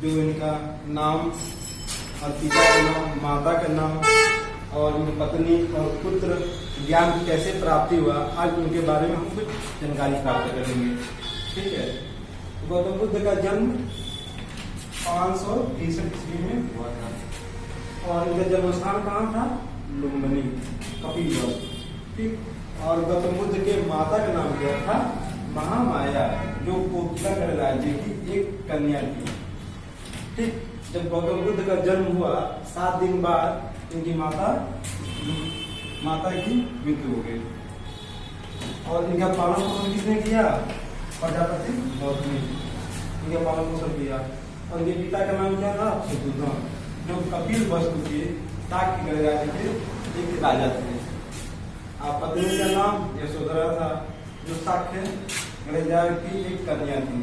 जो इनका नाम और पिता का नाम, माता का नाम और उनकी पत्नी और पुत्र ज्ञान कैसे प्राप्ति हुआ, आज उनके बारे में हम कुछ जानकारी प्राप्त करेंगे। ठीक है। गौतम बुद्ध का जन्म 563 ईस्वी में हुआ था और इनका जन्म स्थान कहाँ था? लुम्बिनी, कपिलवस्तु। ठीक। और गौतम बुद्ध के माता का नाम क्या था? महामाया, जो कोकिला कर राज्य की एक कन्या थी। ठीक। जब गौतम बुद्ध का जन्म हुआ 7 दिन बाद इनकी माता की मृत्यु हो गई और इनका पालन पोषण किसने किया? प्रजापति गौतम ने इनका पालन पोषण किया। और इनके पिता का नाम क्या था? शत्रुघ्न, जो कपिलवस्तु के शाक्य गणराज्य के एक राजा थे। आप पत्नी का नाम यशोधरा था, जो शाक्य गणराज्य की एक कन्या थी।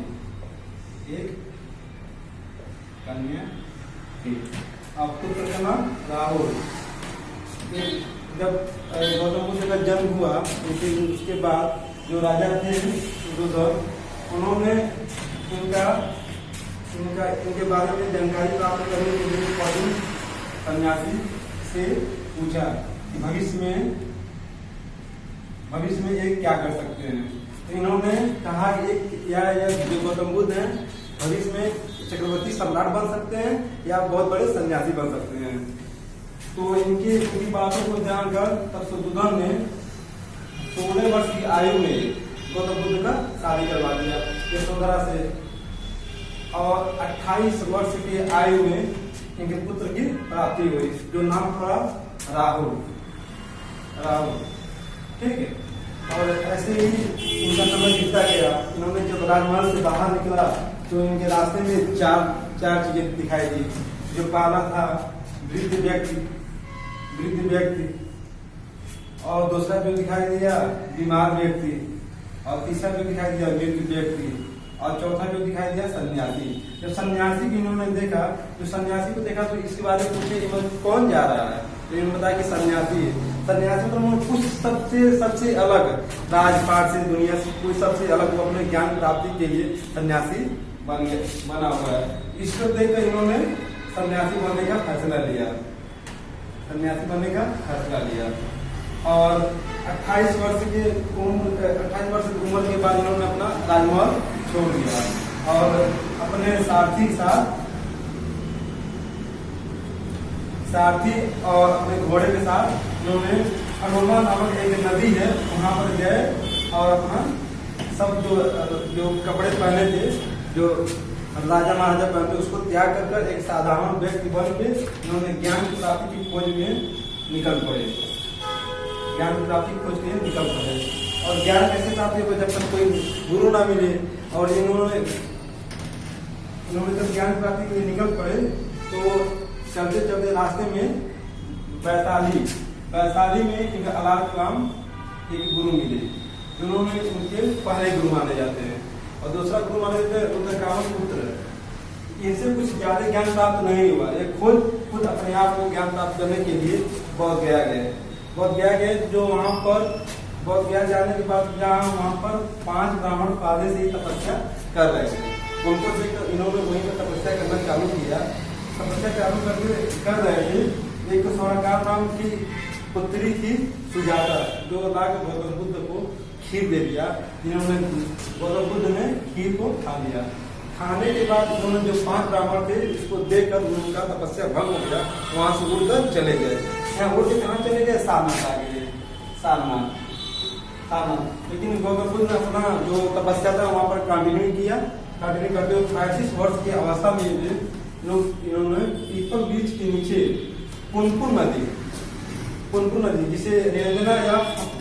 अब पुत्र का नाम राहुल। जब गौतम बुद्ध का जन्म हुआ उसके बाद जो राजा थे उन्होंने इनके बारे में जानकारी प्राप्त करने के लिए पद्म सन्यासी से पूछा कि भविष्य में एक क्या कर सकते हैं। तो इन्होंने कहा कि जो गौतम बुद्ध हैं भविष्य में चक्रवर्ती सम्राट बन सकते हैं या बहुत बड़े सन्यासी बन सकते हैं। तो इनकी बातों को जानकर तब शत्रुघ्न ने 16 वर्ष की आयु में गौतम बुद्ध का शादी करवा दिया यशोधरा से और 28 वर्ष की आयु में इनके पुत्र की प्राप्ति हुई, जो नाम था राहुल। ठीक है। और ऐसे ही इनका समय बीतता गया। इन्होंने जब राजमहल से बाहर निकला तो इनके रास्ते में चार चीजें दिखाई दी। जो पहला था वृद्ध व्यक्ति और दूसरा जो दिखाई दिया बीमार व्यक्ति और तीसरा जो दिखाई दिया मृत व्यक्ति और चौथा जो दिखाई दिया सन्यासी। जब सन्यासी को इन्होंने देखा, जो सन्यासी को देखा तो इसके बारे में पूछे कौन जा रहा है, तो इन्होंने बताया कि सन्यासी है। सन्यासी तो कुछ सबसे अलग राजपाट से दुनिया से कोई सबसे अलग वो अपने ज्ञान प्राप्ति के लिए सन्यासी बना हुआ है। इसको देखकर इन्होंने सन्यासी बनने का फैसला लिया और 28 वर्ष की उम्र के बाद इन्होंने अपना राजमहल छोड़ दिया और अपने सारथी और अपने घोड़े के साथ इन्होंने अनोमा नामक एक नदी है वहां पर गए और अपना सब जो कपड़े पहने थे, जो राजा महाराजा पहनते, उसको त्याग कर एक साधारण व्यक्ति बन के इन्होंने ज्ञान की प्राप्ति की खोज में निकल पड़े। और ज्ञान कैसे प्राप्ति हो? जब तक कोई गुरु ना मिले। और इन्होंने जब ज्ञान प्राप्ति के लिए निकल पड़े तो चलते चलते रास्ते में वैशाली में इनका अलारकलाम एक गुरु मिले, जिन्होंने उनके पहले गुरु माने जाते हैं और दूसरा गुरु माने जाते हैं रुद्रकामन पुत्र। इनसे कुछ ज्यादा ज्ञान प्राप्त नहीं हुआ, ये खुद अपने आप को ज्ञान प्राप्त करने के लिए बौद्ध गया गए। जो वहाँ पर बौद्ध गया जाने के बाद वहाँ पर 5 ब्राह्मण पहले से ही तपस्या कर रहे थे। उनको देखकर इन्होंने वहीं पर तपस्या करना चालू किया। तपस्या चालू कर रहे थे। एक स्वर्णकार नाम की पुत्री थी सुजाता, जो लाकर गौतम बुद्ध को खीर दे दिया। इन्होंने गौतम बुद्ध ने खीर को खा लिया। खाने के बाद उन्होंने जो 5 ब्राह्मण थे इसको देखकर उनका तपस्या भंग हो गया, वहां से उड़कर चले गए। उड़ के कहाँ चले गए? सारनाथ आ गए। सारनाथ। लेकिन गौतम बुद्ध ने अपना जो तपस्या था वहां पर कंटिन्यू करते हुए 35 वर्ष की अवस्था में इन्होंने पीपल वृक्ष के नीचे पुनपुन नदी जिसे रेंजना या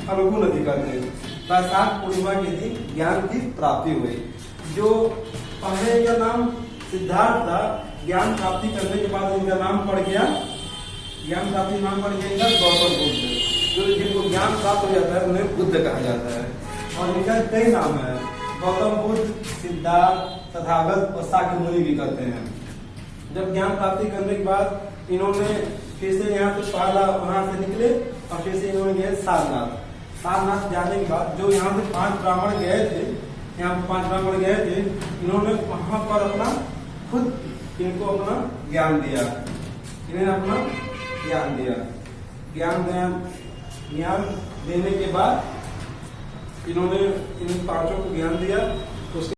फल्गु नदी कहते हैं, वैशाख पूर्णिमा के दिन ज्ञान की प्राप्ति हुई। जो पहले इनका नाम सिद्धार्थ था, ज्ञान प्राप्ति करने के बाद इनका नाम पड़ गया इनका गौतम बुद्ध। जो जिनको ज्ञान प्राप्त हो जाता है उन्हें बुद्ध कहा जाता है। और इनका कई नाम है, गौतम बुद्ध, सिद्धार्थ, तथागत और शाक्य मुनि भी कहते हैं। जब ज्ञान प्राप्ति करने के बाद इन्होंने फिर से यहाँ से वहां से निकले और फिर से इन्होंने गए सारनाथ जाने के बाद जो यहाँ से 5 ब्राह्मण गए थे, इन्होंने वहां पर अपना खुद इनको अपना ज्ञान दिया, इन्हें अपना ज्ञान दिया। ज्ञान देने के बाद इन्होंने इन पांचों को ज्ञान दिया।